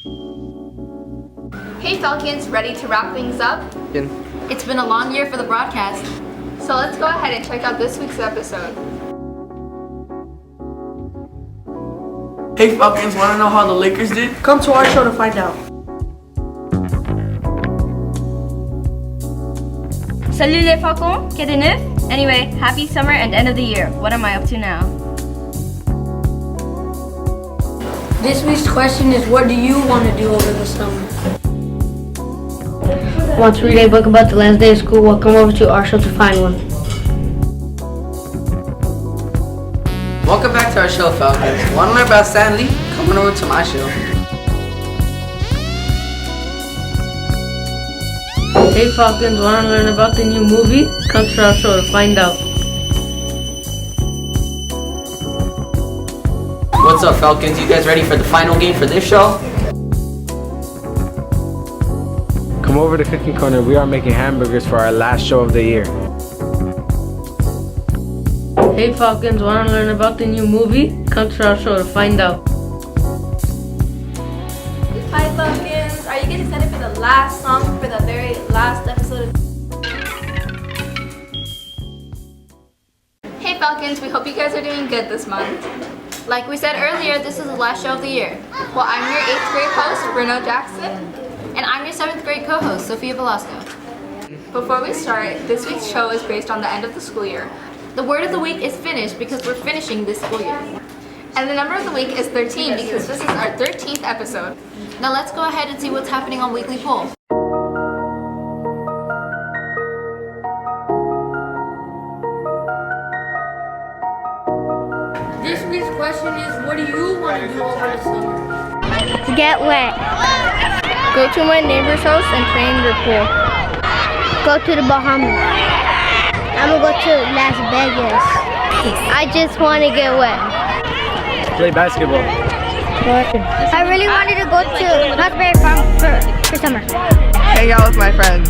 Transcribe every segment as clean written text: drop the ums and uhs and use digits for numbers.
Hey Falcons, ready to wrap things up? Yeah. It's been a long year for the broadcast, so let's go ahead and check out this week's episode. Hey Falcons, wanna know how the Lakers did? Come to our show to find out. Salut les Falcons, qu'est de neuf? Anyway, happy summer and end of the year. What am I up to now? This week's question is, what do you want to do over the summer? Want to read a book about the last day of school? Well, come over to our show to find one. Welcome back to our show, Falcons. Want to learn about Stanley? Come on over to my show. Hey Falcons, want to learn about the new movie? Come to our show to find out. What's up, Falcons? You guys ready for the final game for this show? Come over to Cooking Corner. We are making hamburgers for our last show of the year. Hey Falcons, want to learn about the new movie? Come to our show to find out. Hi Falcons, are you getting excited for the last song for the very last episode of... Hey Falcons, we hope you guys are doing good this month. Like we said earlier, this is the last show of the year. Well, I'm your 8th grade host, Bruno Jackson, and I'm your 7th grade co-host, Sophia Velasco. Before we start, this week's show is based on the end of the school year. The word of the week is finished because we're finishing this school year. And the number of the week is 13 because this is our 13th episode. Now let's go ahead and see what's happening on Weekly Poll. This week's question is, what do you want to do over the summer? Get wet. Go to my neighbor's house and play in their pool. Go to the Bahamas. I'm gonna go to Las Vegas. I just want to get wet. Play basketball. I really wanted to go to Raspberry Farm for summer. Hang out with my friends.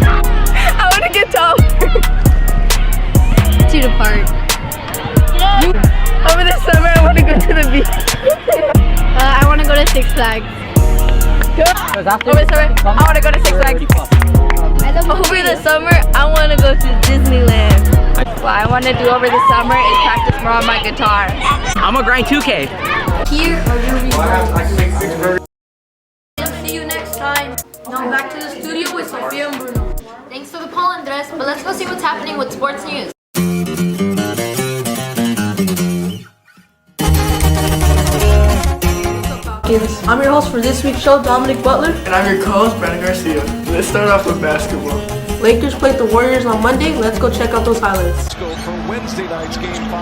I want to get taller. To the park. Over the summer, I want to go to the beach. I want to go to Six Flags. Over the summer, I want to go to Six Flags. Over the summer, I want to go to Disneyland. What I want to do over the summer is practice more on my guitar. I'm gonna grind 2K. Here are your results. See you next time. Now back to the studio with Sophia and Bruno. Thanks for the poll, Andres, but let's go see what's happening with sports news. I'm your host for this week's show, Dominic Butler. And I'm your co-host, Brandon Garcia. Let's start off with basketball. Lakers played the Warriors on Monday. Let's go check out those highlights. Let's go for Wednesday night's Game 5.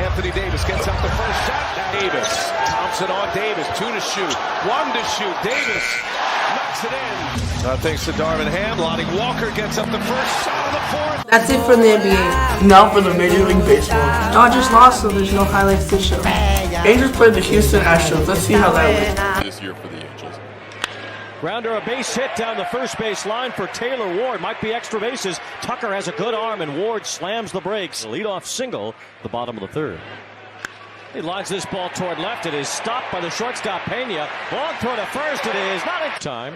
Anthony Davis gets up the first shot. Now Davis. Thompson on Davis. 2 to shoot. 1 to shoot. Davis knocks it in. Thanks to Darvin Ham. Lonnie Walker gets up the first shot of the fourth. That's it for the NBA. Now for the Major League Baseball. Dodgers lost, so there's no highlights to show. Angels played the Houston Astros. Let's see how that went. This year for the Angels. Grounder, a base hit down the first base line for Taylor Ward. Might be extra bases. Tucker has a good arm, and Ward slams the brakes. Leadoff single, the bottom of the third. He lines this ball toward left. It is stopped by the shortstop, Pena. Long throw to first. It is not in time.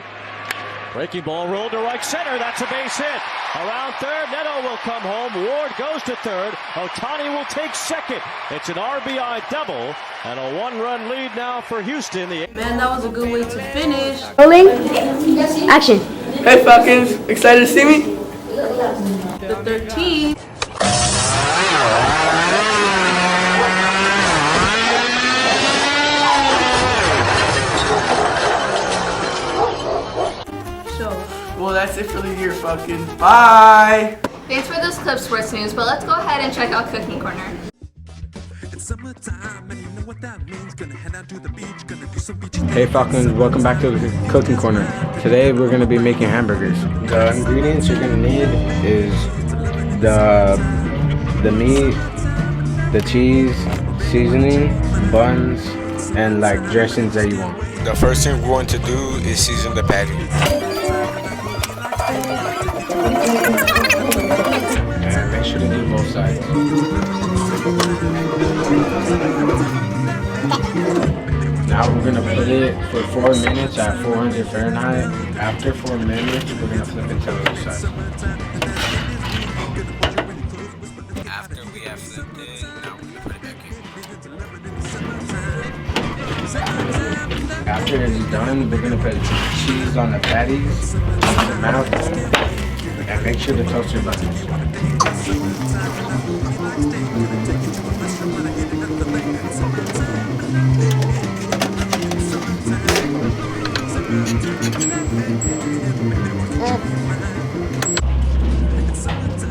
Breaking ball rolled to right center. That's a base hit. Around third, Neto will come home. Ward goes to third. Ohtani will take second. It's an RBI double and a 1-run lead now for Houston. Man, that was a good way to finish. Rolling. Action. Hey Falcons, excited to see me? The 13th. Well, that's it for the year, Falcons. Bye! Thanks for those clips, sports news, but let's go ahead and check out Cooking Corner. Hey Falcons, welcome back to the Cooking Corner. Today we're going to be making hamburgers. The ingredients you're going to need is the meat, the cheese, seasoning, buns, and like dressings that you want. The first thing we're going to do is season the patty. And make sure to do both sides. Now we're gonna put it for 4 minutes at 400 Fahrenheit. After 4 minutes, we're gonna flip it to the other side. After we have flipped it, now we're gonna put it back in. After it's done, we're gonna put cheese on the patties, on the mouth, and make sure to toast your buttons.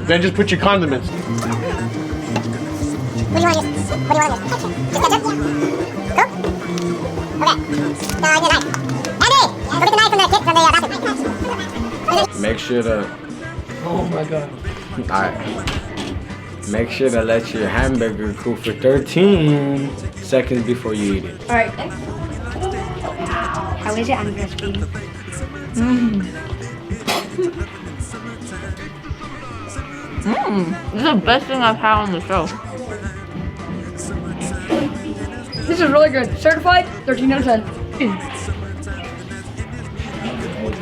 Then just put your condiments. What do you want to use? What do you want to use? Just ketchup? Cool? Okay. Now I need a knife. Andy! Go get the knife from the basket. Make sure to... Oh my god. Alright. Make sure to let your hamburger cool for 13 seconds before you eat it. Alright. How is it? I'm breastfeeding. This is the best thing I've had on the show. This is really good. Certified 13 out of 10.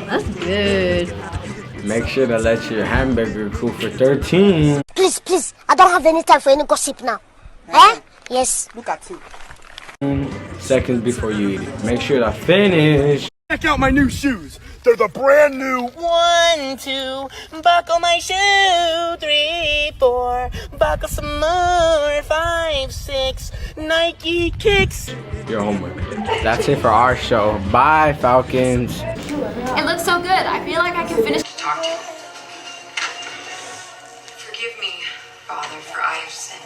That's good. Make sure to let your hamburger cool for 13 Please. I don't have any time for any gossip now. Eh? Yes. Look at you. seconds before you eat it. Make sure to finish. Check out my new shoes. They're the brand new 1, 2, buckle my shoe. 3, 4, buckle some more. 5, 6, Nike kicks. Your homework. That's it for our show. Bye, Falcons. It looks so good. I feel like I can finish. Talk to you. Forgive me, Father, for I have sinned.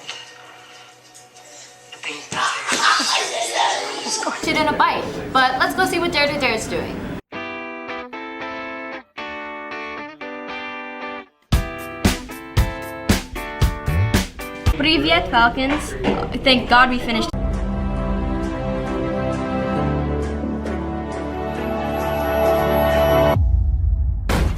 Scorch it in a bite. But let's go see what Dare to Dare is doing. Привет, Falcons. Thank God we finished.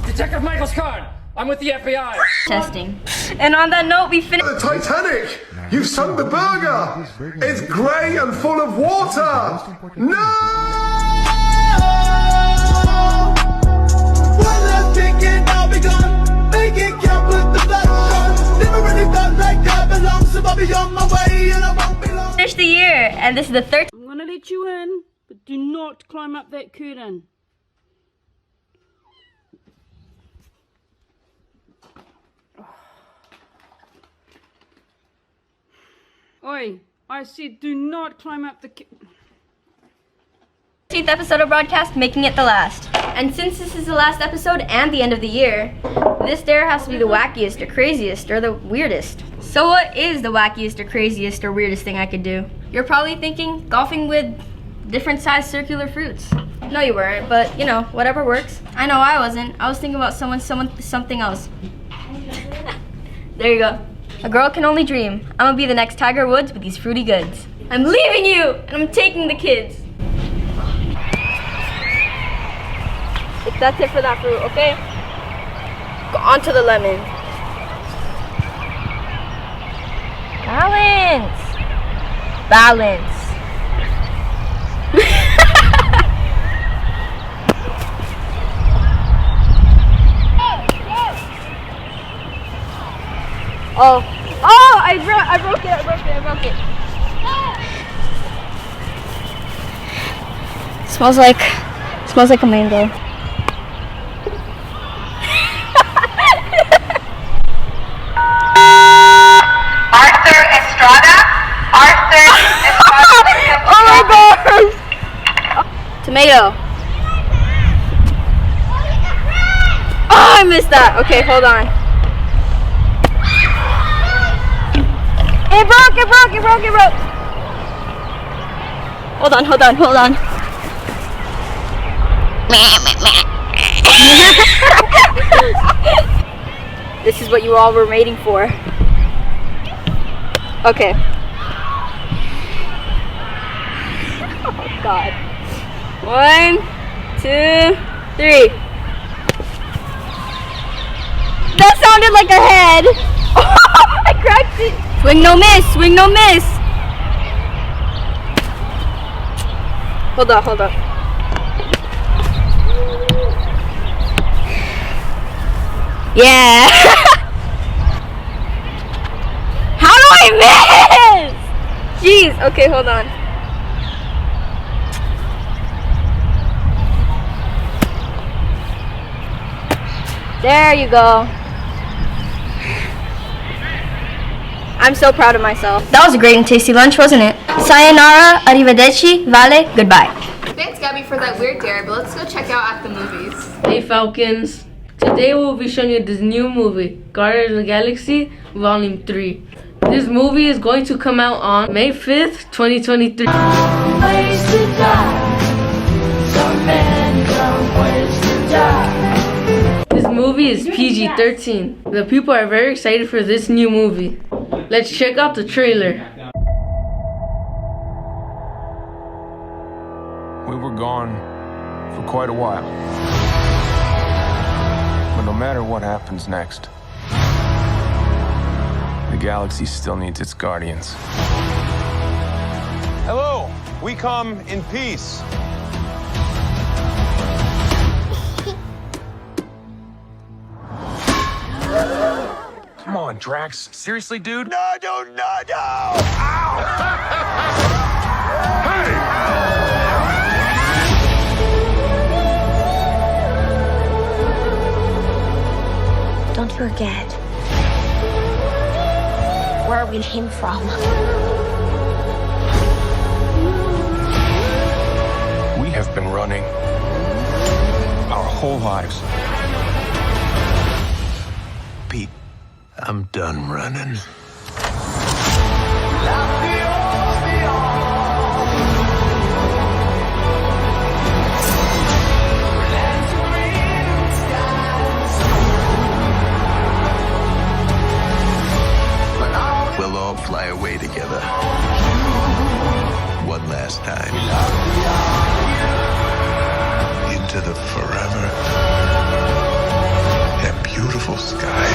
Detective Michael Scott, I'm with the FBI. Testing. And on that note, we finished. The Titanic! You've sunk the burger! It's grey and full of water! No! One last ticket, I'll be gone. Make it count, put the black on. Never really felt like I belong, so I'll be on my way and I won't be long. Finish the year, and this is the 13th. I'm gonna let you in, but do not climb up that curtain. Oi, I said do not climb up the 13th episode of broadcast, making it the last. And since this is the last episode and the end of the year, this dare has to be the wackiest or craziest or the weirdest. So what is the wackiest or craziest or weirdest thing I could do? You're probably thinking golfing with different sized circular fruits. No, you weren't, but you know, whatever works. I know I wasn't. I was thinking about something else. There you go. A girl can only dream. I'm gonna be the next Tiger Woods with these fruity goods. I'm leaving you, and I'm taking the kids. That's it for that fruit, okay? Go on to the lemon. Balance. Balance. Oh, I broke it. Smells like a mango. Arthur Estrada. Oh my gosh! Tomato. Oh, I missed that. Okay, hold on. It broke. Hold on. This is what you all were waiting for. Okay. Oh God. 1, 2, 3. That sounded like a head. I cracked it. Swing no miss. Hold on. Yeah. How do I miss? Jeez. Okay, hold on. There you go. I'm so proud of myself. That was a great and tasty lunch, wasn't it? Sayonara, arrivederci, vale, goodbye. Thanks, Gabby, for that weird dare, but let's go check out at the movies. Hey Falcons, today we'll be showing you this new movie, Guardians of the Galaxy Volume 3. This movie is going to come out on May 5th, 2023. This movie is PG-13. The people are very excited for this new movie. Let's check out the trailer. We were gone for quite a while. But no matter what happens next, the galaxy still needs its guardians. Hello, we come in peace. Come on, Drax. Seriously, dude? No! Ow! Don't forget. Where we came from. We have been running our whole lives. Pete, I'm done running. We'll all fly away together. One last time. Into the forever and beautiful sky.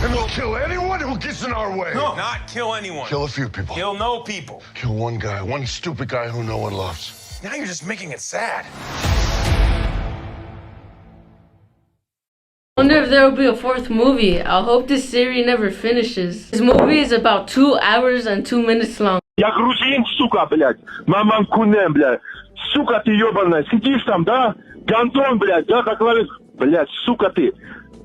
And we'll kill anyone who gets in our way. No, not kill anyone. Kill a few people. Kill no people. Kill one guy, one stupid guy who no one loves. Now you're just making it sad. I wonder if there will be a fourth movie. I hope this series never finishes. This movie is about 2 hours and 2 minutes long. Я грузин, сука, блядь. Маман кунем, блядь. Сука ты ебаная. Сидишь там, да? Гандон, блядь, да, как говорит. Блядь, сука ты.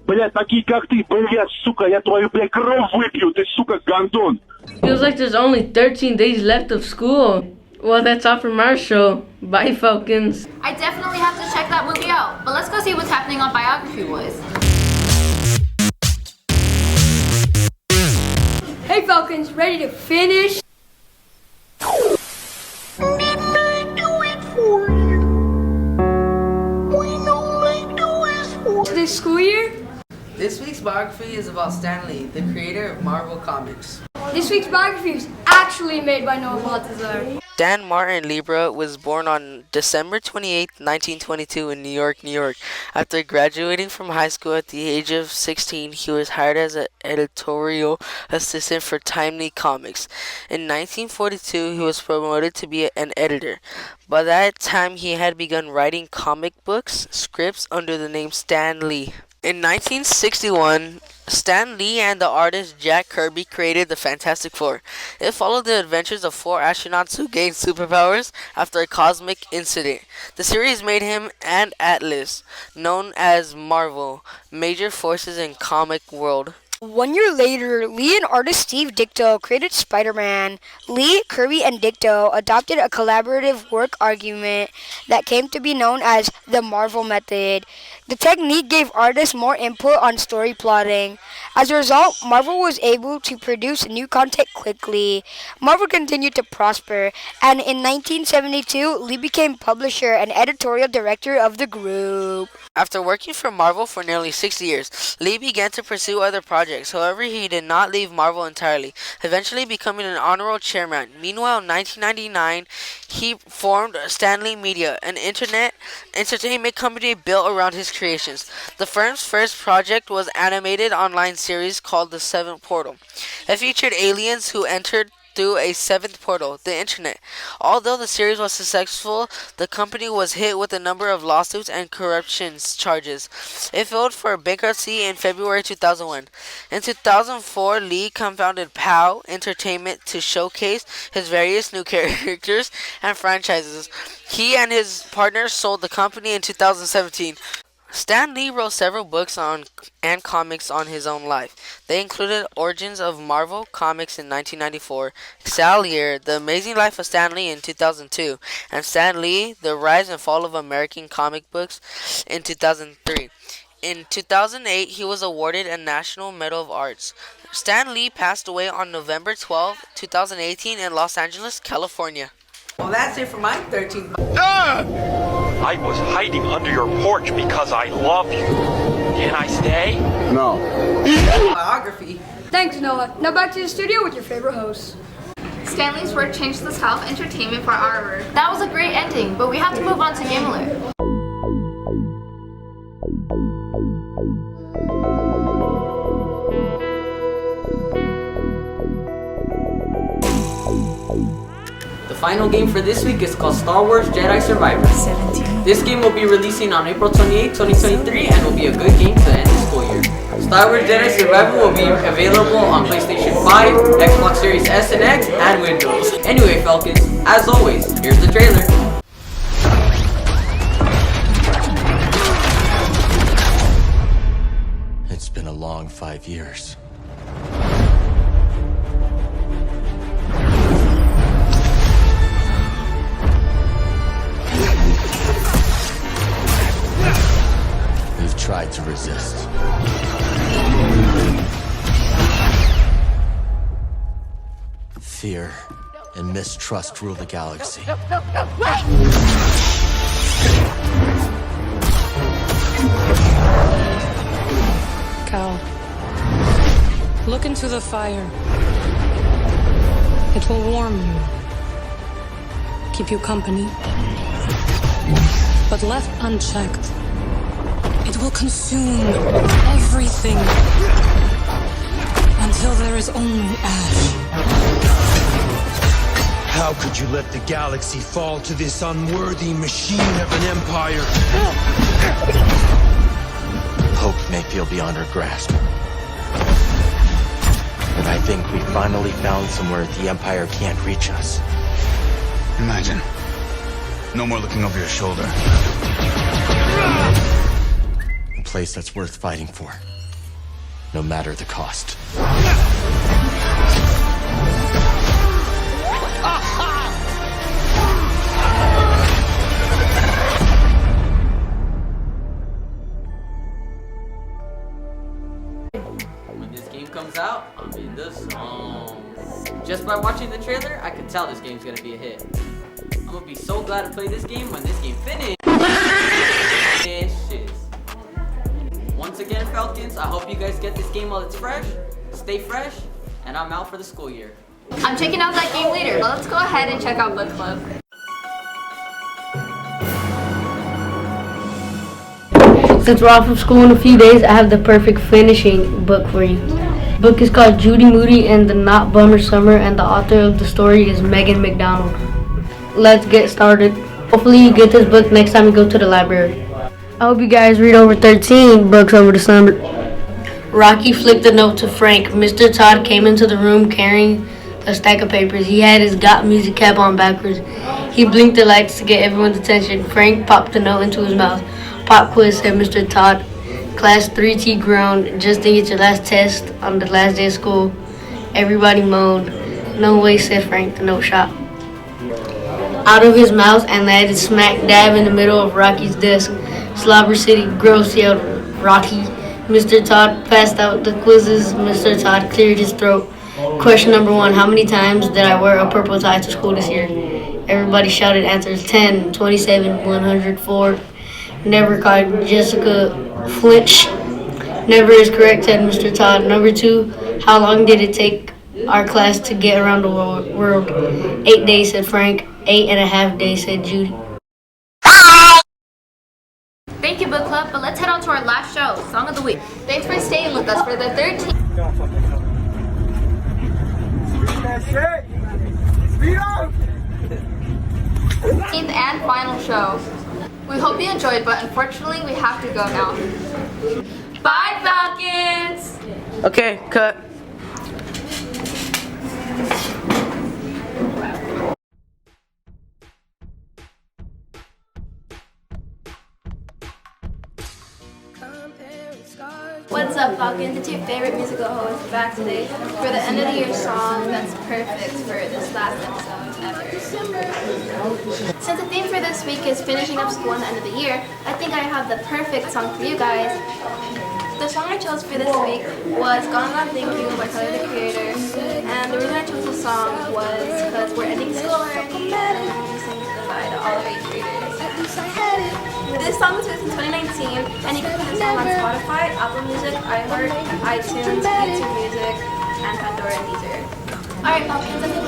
Блядь, такие как ты, блядь, сука, я твою, блядь, кровь выпью, ты, сука, гандон. Feels like there's only 13 days left of school. Well, that's all from our show. Bye, Falcons. I definitely have to check that movie out, but let's go see what's happening on Biography Boys. Hey Falcons, ready to finish? This school year? This week's biography is about Stan Lee, the creator of Marvel Comics. This week's biography is actually made by Noah Baltazar. Dan Martin Libra was born on December 28, 1922 in New York. After graduating from high school at the age of 16, he was hired as an editorial assistant for Timely Comics. In 1942, he was promoted to be an editor. By that time, he had begun writing comic books, scripts under the name Stan Lee. In 1961, Stan Lee and the artist Jack Kirby created the Fantastic Four. It followed the adventures of 4 astronauts who gained superpowers after a cosmic incident. The series made him and Atlas, known as Marvel, major forces in comic world. 1 year later, Lee and artist Steve Ditko created Spider-Man. Lee, Kirby, and Ditko adopted a collaborative work argument that came to be known as the Marvel Method. The technique gave artists more input on story plotting. As a result, Marvel was able to produce new content quickly. Marvel continued to prosper, and in 1972, Lee became publisher and editorial director of the group. After working for Marvel for nearly 6 years, Lee began to pursue other projects projects. However, he did not leave Marvel entirely, eventually becoming an honorable chairman. Meanwhile, in 1999, he formed Stanley Media, an internet entertainment company built around his creations. The firm's first project was an animated online series called The Seventh Portal. It featured aliens who entered through a seventh portal, the internet. Although the series was successful, the company was hit with a number of lawsuits and corruption charges. It filed for bankruptcy in February 2001. In 2004, Lee co-founded POW Entertainment to showcase his various new characters and franchises. He and his partners sold the company in 2017. Stan Lee wrote several books and comics on his own life. They included Origins of Marvel Comics in 1994, Xalier, The Amazing Life of Stan Lee in 2002, and Stan Lee, The Rise and Fall of American Comic Books in 2003. In 2008, he was awarded a National Medal of Arts. Stan Lee passed away on November 12, 2018 in Los Angeles, California. Well, that's it for my 13th. I was hiding under your porch because I love you. Can I stay? No. Biography. Thanks, Noah. Now back to the studio with your favorite host. Stanley's work changed the style of entertainment for our work. That was a great ending, but we have to move on to Game Alert. The final game for this week is called Star Wars Jedi Survivor. 17. This game will be releasing on April 28, 2023 and will be a good game to end the school year. Star Wars Jedi Survivor will be available on PlayStation 5, Xbox Series S and X, and Windows. Anyway, Falcons, as always, here's the trailer. It's been a long 5 years. We've tried to resist. Fear and mistrust rule the galaxy. Cal, look into the fire. It will warm you, keep you company. But left unchecked, it will consume everything until there is only ash. How could you let the galaxy fall to this unworthy machine of an empire? Hope may feel beyond our grasp. But I think we finally found somewhere the Empire can't reach us. Imagine. No more looking over your shoulder. A place that's worth fighting for. No matter the cost. When this game comes out, I'm in the zone. Just by watching the trailer, I could tell this game's gonna be a hit. I'm gonna be so glad to play this game when this game finishes. Once again, Falcons, I hope you guys get this game while it's fresh. Stay fresh, and I'm out for the school year. I'm checking out that game later. Let's go ahead and check out Book Club. Since we're off from school in a few days, I have the perfect finishing book for you. The book is called Judy Moody and the Not Bummer Summer, and the author of the story is Megan McDonald. Let's get started. Hopefully you get this book next time you go to the library. I hope you guys read over 13 books over the summer. Rocky flicked a note to Frank. Mr. Todd came into the room carrying a stack of papers. He had his Got Music cap on backwards. He blinked the lights to get everyone's attention. Frank popped the note into his mouth. Pop quiz, said Mr. Todd. Class 3T ground. Just didn't get your last test on the last day of school. Everybody moaned. No way, said Frank, the note shop. Out of his mouth and landed smack dab in the middle of Rocky's desk. Slobber City gross, yelled Rocky. Mr. Todd passed out the quizzes. Mr. Todd cleared his throat. Question number 1, how many times did I wear a purple tie to school this year? Everybody shouted answers. 10, 27, 104. Never caught Jessica flinch. Never is correct, said Mr. Todd. Number 2, how long did it take our class to get around the world? 8 days, said Frank. 8.5 days, said Judy. Thank you, book club, but let's head on to our last show, Song of the Week. Thanks for staying with us for the 13th and final show. We hope you enjoyed, but unfortunately we have to go now. Bye, Falcons! Okay, cut. What's up, Falcons? It's your favorite musical host back today for the end of the year song that's perfect for this last episode ever. Since the theme for this week is finishing up school at the end of the year, I think I have the perfect song for you guys. The song I chose for this week was Gone Gone Thank You by Tyler the Creator, and the reason I chose the song was because we're ending school already and we're saying goodbye to all of 8th graders. This song was released in 2019, and you can find this song on Spotify, Apple Music, iHeart, iTunes, YouTube Music, and Pandora and Deezer. Alright, Falcons, I think